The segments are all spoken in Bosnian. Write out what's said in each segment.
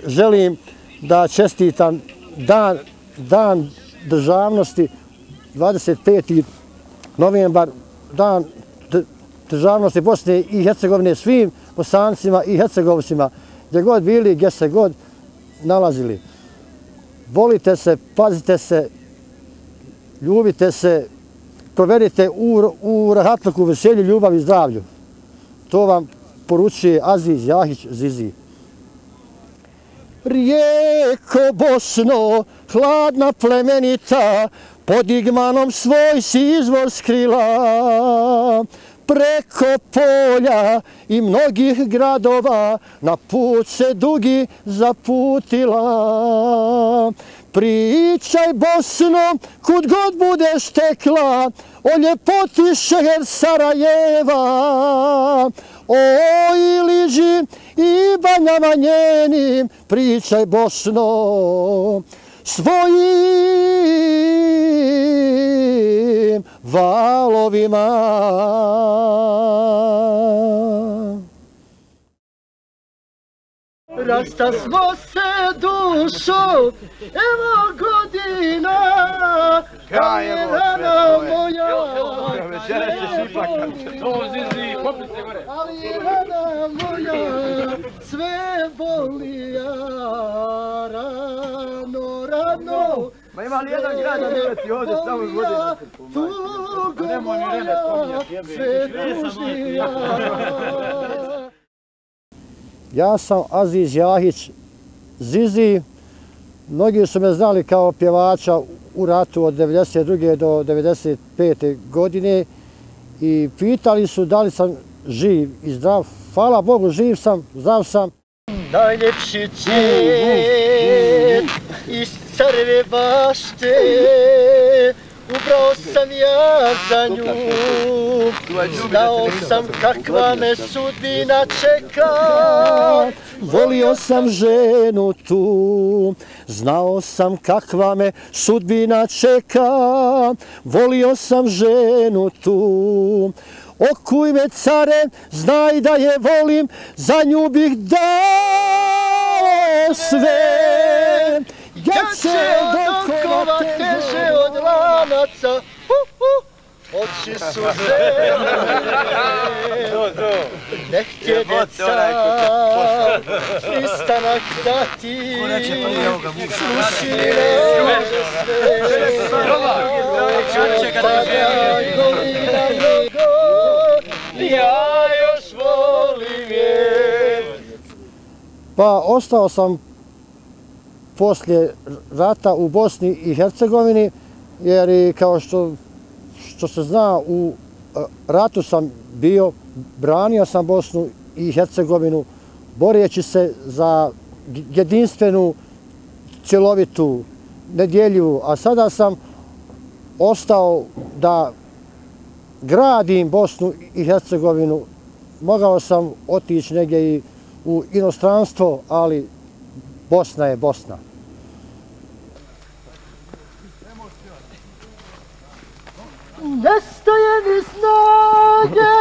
želim da čestitam dan državnosti, 25. novembar, dan državnosti Bosne i Hercegovine svim Bosancima i Hercegovcima, gdje god bili, gdje se god nalazili. Volite se, pazite se, ljubite se, provedite u rahatluku, veselju, ljubavi i zdravlju. To vam poručuje Aziz Jahić Zizi. Rijeko Bosno, hladna plemenita, pod igmanom svoj si izvor skrila. Preko polja i mnogih gradova na put se dugi zaputila. Pričaj Bosno, kud god budeš tekla, o ljepoti šeher Sarajeva, o Iliži i banjama njenim, pričaj Bosno, svojim valovima. Rasta smo se dušo, evo godina, kad je rana moja, ali rana moja, sve boli, rano, Ma ima li jedan grad da ne leti ovdje samo godine? tugo moja, sve tužnija. Ja sam Aziz Jahić Zizi. Mnogi su me znali kao pjevača u ratu od 1992. do 1995. godine i pitali su da li sam živ i zdrav. Hvala Bogu, živ sam, zdrav sam. Najljepši cvijet iz Careve bašte, ubrao sam ja za nju, znao sam kakva me sudbina čeka. Volio sam ženu tu, znao sam kakva me sudbina čeka. Volio sam ženu tu, okuj me care, znaj da je volim, za nju bih dao sve. Jače od okova, teže od lanaca, oči su zemlje, ne htje djeca, pristanak dati, sluši reže sve, padaj golina nego, ja još volim je. Pa ostao sam poslije rata u Bosni i Hercegovini, jer kao što se zna, u ratu sam bio, branio sam Bosnu i Hercegovinu, boreći se za jedinstvenu, cjelovitu, nedjeljivu, a sada sam ostao da gradim Bosnu i Hercegovinu. Mogao sam otići negdje i u inostranstvo, ali Bosna je Bosna. Nestaje mi snage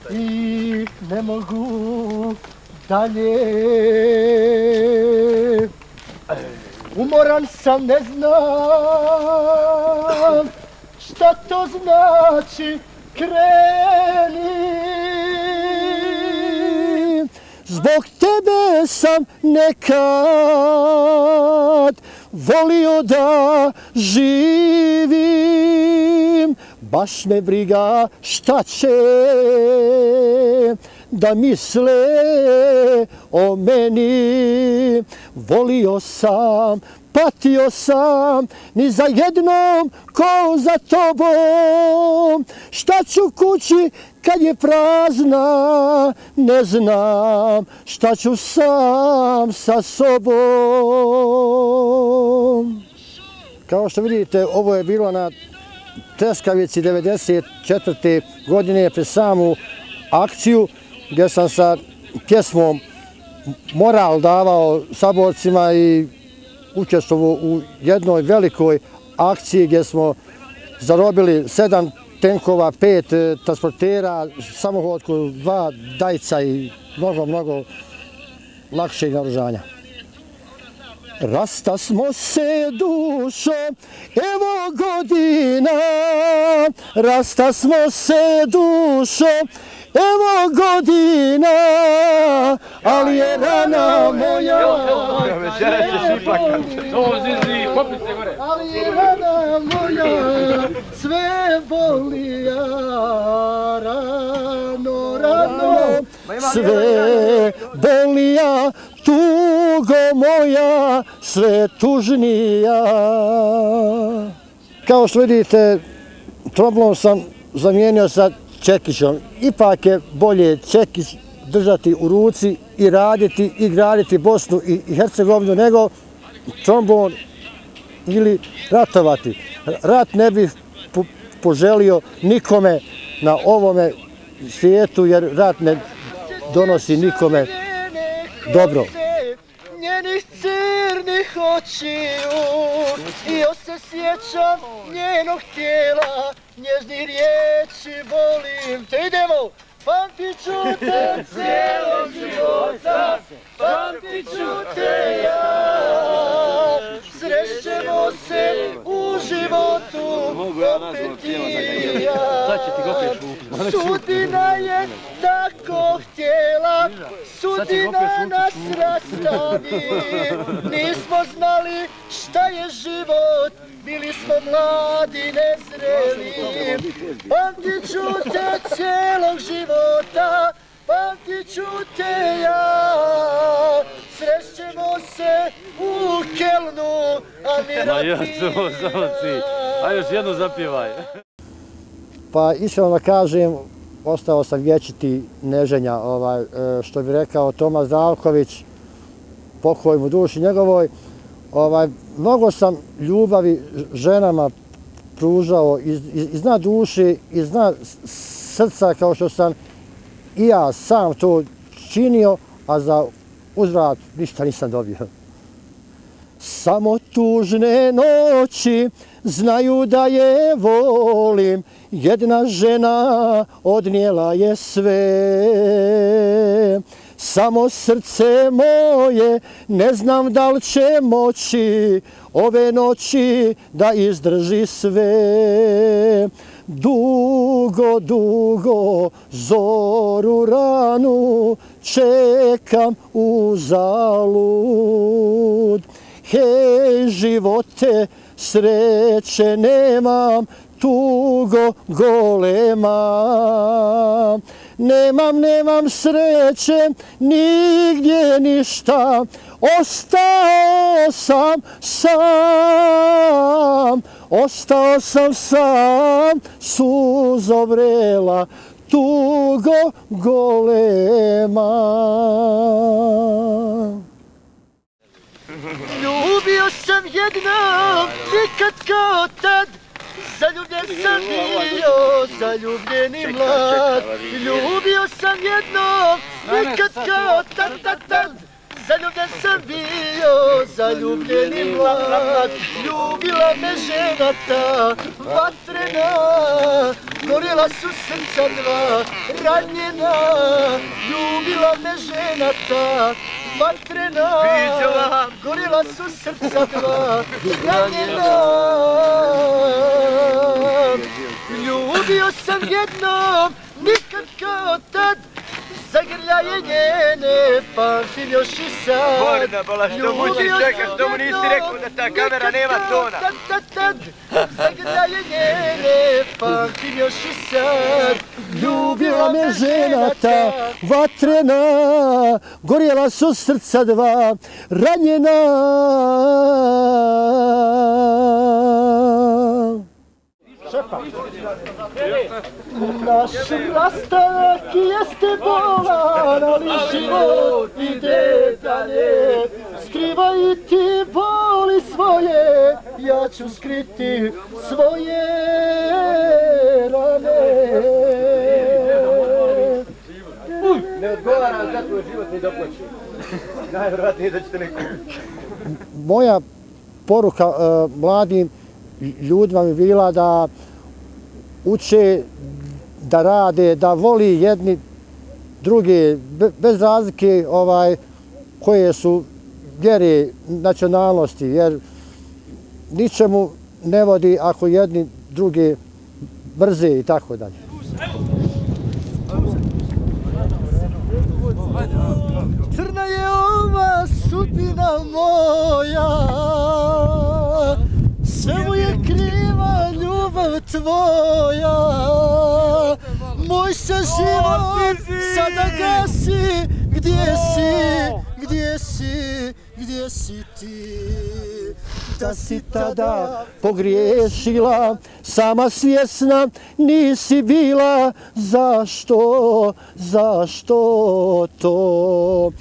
i ne mogu dalje. Umoran sam, ne znam šta to znači, kreni. Zbog tebe sam nekad volio da živim, baš me briga šta će da misle o meni. Volio sam, patio sam, ni za jednom ko za tobom. Šta ću kući kad je prazna, ne znam šta ću sam sa sobom. Kao što vidite, ovo je bilo na Treskavici 1994. godine pred samu akciju, gdje sam sa pjesmom Moral davao saborcima i učestvovao u jednoj velikoj akciji gdje smo zarobili 7 tenkova, 5 transportera, samohodku, 2 dajca i mnogo lakšeg naoružanja. Rasta smo se dušo, evo godina, rasta smo se dušo, evo godina, ali je rana moja, ali je rana moja, sve bolija, rano, sve bolija, tugo moja, sve tužnija. Kao što vidite, trombon sam zamijenio sa čekićom. Ipak je bolje čekić držati u ruci i raditi i graditi Bosnu i Hercegovinu nego trombon ili ratovati. Rat ne bih poželio nikome na ovome svijetu jer rat ne donosi nikome dobro. Njenih crnih očiju i još se sjećam njenog tijela, nježnih riječi volim te. Idemo! Pamtit ću te cijelog života, pamtit ću te ja. Srećemo se u životu, opet i ja. Sudbina je tako htjela, sudbina nas rastavi. Nismo znali šta je život, bili smo mladi, nezreli. Pamtit ću te cijelog života, pamtit ću te ja. Srećemo se u Kelnu, a mi rapija. A još jednu zapjevaj. Pa iskreno da kažem, ostao sam vječiti neženja, što bi rekao Toma Zdravković, pokoj mu duši njegovoj. Mnogo sam ljubavi ženama pružao iz dna duše, iz dna srca, kao što sam i ja sam to činio, a za uzvrat ništa nisam dobio. Samo tužne noći znaju da je volim, jedna žena odnijela je sve. Samo srce moje ne znam da li će moći ove noći da izdrži sve. Dugo, dugo zoru ranu čekam uzalud. Hej živote, sreće nemam, tugo golema. Nemam sreće, nigdje ništa, ostao sam sam, suzovrela, tugo golema. Ljubio sam jednom, nikad kao tad, zaljubljen sam bio, zaljubljeni mlad. Ljubio sam jednom, nikad kao tad, zaljubljen sam bio, zaljubljeni mlad. Ljubila me žena ta, vatrena, gorila su srca dva, ranjena. Ljubila me žena ta, vatrena, gorila su srca dva, ranjena. Ljubio sam jednom, nikad kao tad, zagrljaje njene, pamtim još i sad. Borna, bola, što mučiš, čekaj, što mu nisi rekao da ta kamera nema tona. Zagrljaje njene, pamtim još i sad. Ljubila me žena ta, vatrena, gorjela su srca dva, ranjena. Naš rastanak jeste bolan, ali život ide dalje. Skrivaj ti boli svoje, ja ću skriti svoje rane. Ne odgovaram za tvoj život ni doplaću. Najvjerojatnije da ćete neko. Moja poruka mladim ljudima bi bila da uče da rade, da voli jedni druge, bez razlike koje su vjere, nacionalnosti, jer ničemu ne vodi ako jedni druge brze i tako dalje. Crna je ova sudbina moja, sve mu je kriva ljubav tvoja. Moj se život sada gasi, gdje si ti? Da si tada Pogriješila, sama svjesna nisi bila, zašto to?